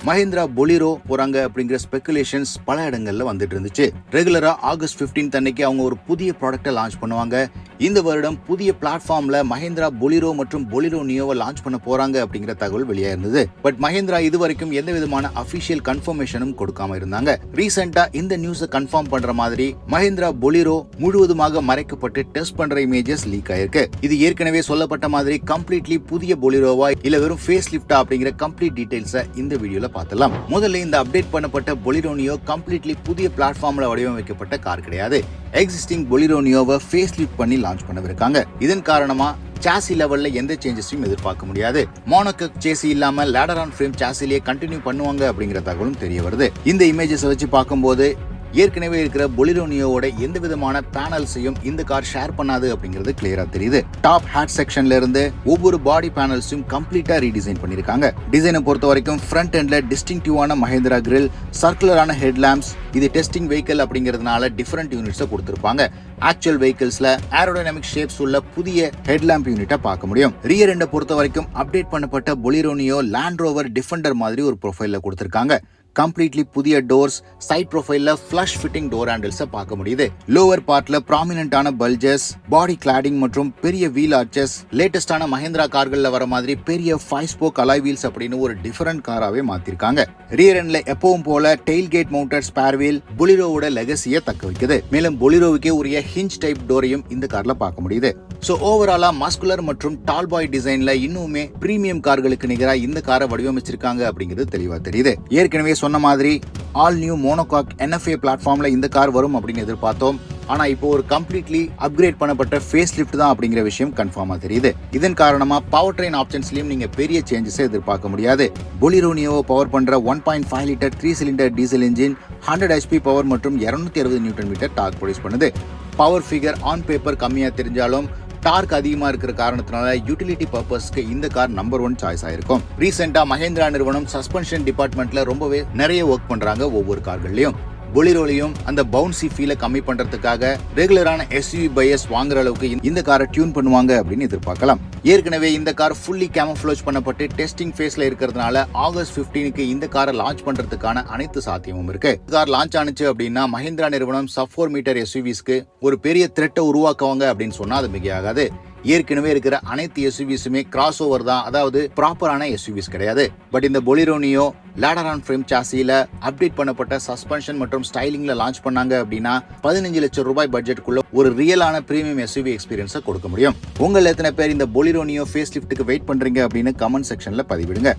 மஹிந்திரா பொலிரோ போறாங்க அப்படிங்கிற ஸ்பெகுலேஷன்ஸ் பல இடங்கள்ல வந்துட்டு இருந்துச்சு. ரெகுலரா ஆகஸ்ட் 15 அன்னைக்கு அவங்க ஒரு புதிய ப்ராடக்ட்டை லான்ச் பண்ணுவாங்க. இந்த வருடம் புதிய பிளாட்ஃபார்ம்ல மஹிந்திரா பொலிரோ மற்றும் பொலிரோ நியோவை லான்ச் பண்ண போறாங்க அப்படிங்கிற தகவல் வெளியா இருந்தது. பட் மஹிந்திரா இதுவரைக்கும் எந்த விதமான அபிஷியல் கன்ஃபர்மேஷனும் கொடுக்காம இருந்தாங்க. ரீசெண்டா இந்த நியூஸை கன்ஃபார்ம் பண்ற மாதிரி மஹிந்திரா பொலிரோ முழுவதுமாக மறைக்கப்பட்டு டெஸ்ட் பண்ற இமேஜஸ் லீக் ஆயிருக்கு. இது ஏற்கனவே சொல்லப்பட்ட மாதிரி கம்ப்ளீட்லி புதிய பொலிரோவா இல்ல வெறும் ஃபேஸ் லிஃப்டா அப்படிங்கிற கம்ப்ளீட் டீடைல்ஸை இந்த வீடியோல பார்த்தலாம். முதல்ல இந்த அப்டேட் பண்ணப்பட்ட பொலிரோ நியோ கம்ப்ளீட்லி புதிய பிளாட்ஃபார்ம்ல வடிவமைக்கப்பட்ட கார் கிடையாது. எக்ஸிஸ்டிங் பொலிரோ நியோவை ஃபேஸ் லிஃப்ட் பண்ணி லான்ச் பண்ணவிருக்காங்க. இதன் காரணமா சாசி லெவல்ல எந்த சேஞ்சஸையும் எதிர்பார்க்க முடியாது. மோனோகக் சேசி இல்லாம லேடர் ஆன் ஃப்ரேம் சாசிலேயே கண்டினியூ பண்ணுவாங்க அப்படிங்கிற தகவலும் தெரிய வருது. இந்த இமேஜஸ் வச்சு பார்க்கும்போது ஏற்கனவே இருக்கிற பொலிரோ நியோவோட எந்த விதமான பேனல்ஸையும் இந்த கார் ஷேர் பண்ணாது அப்படிங்கிறது கிளியரா தெரியுது. டாப் ஹேட் செக்ஷன்ல இருந்து ஒவ்வொரு பாடி பேனல்ஸையும் கம்ப்ளீட்டா ரீடிசைன் பண்ணிருக்காங்க. டிசைனை பொறுத்த வரைக்கும் ஃப்ரண்ட் எண்ட்ல டிஸ்டிங்டிவான மஹிந்திரா கிரில், சர்க்குலரான ஹெட் லாம்ப்ஸ், இது டெஸ்டிங் வெஹிக்கிள் அப்படிங்கிறதுனால டிஃபரண்ட் யூனிட்ஸை கொடுத்திருப்பாங்க. ஆக்சுவல் வெஹிக்கிள்ஸ்ல ஏரோடைனமிக் ஷேப்ஸ் உள்ள புதிய ஹெட் லாம்ப் யூனிட்டை பார்க்க முடியும். ரியர் எண்டை பொறுத்த வரைக்கும் அப்டேட் பண்ணப்பட்ட Bolero Neo Land Rover Defender மாதிரி ஒரு ப்ரொஃபைல்ல கொடுத்திருக்காங்க. கம்ப்ளீட்லி புதிய டோர்ஸ், சைட் ப்ரொஃபைல்ல ஃப்ளஷ் ஃபிட்டிங் டோர் ஹேண்டில்ஸை பார்க்க முடியுது. லோவர் பார்ட்ல ப்ராமினன்டான பல்ஜஸ், பாடி கிளாடிங் மற்றும் பெரிய வீல் ஆர்ச்சஸ், லேட்டஸ்டான மஹிந்திரா கார்கள்ல வர மாதிரி பெரிய 5 ஸ்போக் அலாய் வீல்ஸ் அப்படின்னு ஒரு டிஃபரெண்ட் காராவே மாத்திருக்காங்க. ரியர் எண்ட்ல எப்பவும் போல tailgate mounted spare wheel பொலிரோவோட லெகசியை தக்க வைக்குது. மேலும் பொலிரோவுக்கே உரிய ஹிஞ்ச் டைப் டோரையும் இந்த கார்ல பார்க்க முடியுது. சோ ஓவராலா மஸ்குலர் மற்றும் டால் பாய் டிசைன்ல இன்னுமே பிரீமியம் கார்களுக்கு நிகரா இந்த காரை வடிவமைச்சிருக்காங்க அப்படிங்கிறது தெளிவா தெரியுது. ஏற்கனவே சொன்ன மாதிரி ஆல் நியூ மோனோகாக் NFA பிளாட்ஃபார்ம்ல இந்த கார் வரும் அப்படின்னு எதிர்பார்த்தோம். ஆனா இப்போ ஒரு கம்ப்ளீட்லி அப்கிரேட் பண்ணப்பட்ட ஃபேஸ் லிஃப்ட் தான் அப்படிங்கிற விஷயம் கன்ஃபார்மா தெரியுது. இதன் காரணமா பவர் ட்ரெயின் ஆப்ஷன்ஸ்லயும் நீங்க பெரிய சேஞ்சஸ் எதிர்பார்க்க முடியாது. பொலிரோ நியோவை பவர் பண்ற 1.5 litre 3 cylinder diesel engine 100 HP power மற்றும் 260 நியூட்டன் மீட்டர் டார்க் ப்ரொடியூஸ் பண்ணுது. பவர் ஃபிகர் ஆன் பேப்பர் கம்மியா தெரிஞ்சாலும் டார்க் அதிகமா இருக்கிற காரணத்தினால யூட்டிலிட்டி பர்பஸ்க்கு இந்த கார் நம்பர் 1 சாய்ஸ் ஆயிருக்கும். ரீசெண்டா மஹிந்திரா நிறுவனம் சஸ்பென்ஷன் டிபார்ட்மெண்ட்ல ரொம்பவே நிறைய ஒர்க் பண்றாங்க ஒவ்வொரு கார்கள்லயும். பொலிரோலையும் அந்த பவுன்சி ஃபீலை கம்மி பண்றதுக்காக ரெகுலரான SUV பையர்ஸ் வாங்குற அளவுக்கு இந்த காரை டியூன் பண்ணுவாங்க அப்படின்னு எதிர்பார்க்கலாம். ஏற்கனவே இந்த கார் ஃபுல்லி கேமோஃப்ளேஜ் பண்ணப்பட்டு டெஸ்டிங் ஃபேஸ்ல இருக்கிறதுனால ஆகஸ்ட் 15க்கு இந்த காரை லான்ச் பண்றதுக்கான அனைத்து சாத்தியமும் இருக்கு. கார் லான்ச் ஆனிச்சு அப்படின்னா மஹிந்திரா நிறுவனம் சப் 4 மீட்டர் SUVஸ்க்கு ஒரு பெரிய த்ரெட்டை உருவாக்குவாங்க அப்படின்னு சொன்னா அது மிகையாகாது. ஏற்கனவே இருக்கிற அனைத்து SUVஸுமே கிராஸ் ஓவர் தான், அதாவது ப்ராப்பரான SUVஸ் கிடையாது. பட் இந்த Bolero Neo ladder on frame சாசில அப்டேட் பண்ணப்பட்ட சஸ்பென்ஷன் மற்றும் ஸ்டைலிங்ல லான்ச் பண்ணாங்க அப்படின்னா 15 லட்சம் ரூபாய் பட்ஜெட்டுக்குள்ள ஒரு ரியலான பிரீமியம் SUV எக்ஸ்பீரியன்ஸை கொடுக்க முடியும். உங்கள் எத்தனை பேர் இந்த பொலிரோ நியோ ஃபேஸ் லிஃப்ட்டுக்கு வெயிட் பண்றீங்க அப்படின்னு கமெண்ட் செக்ஷன்ல பதிவிடுங்க.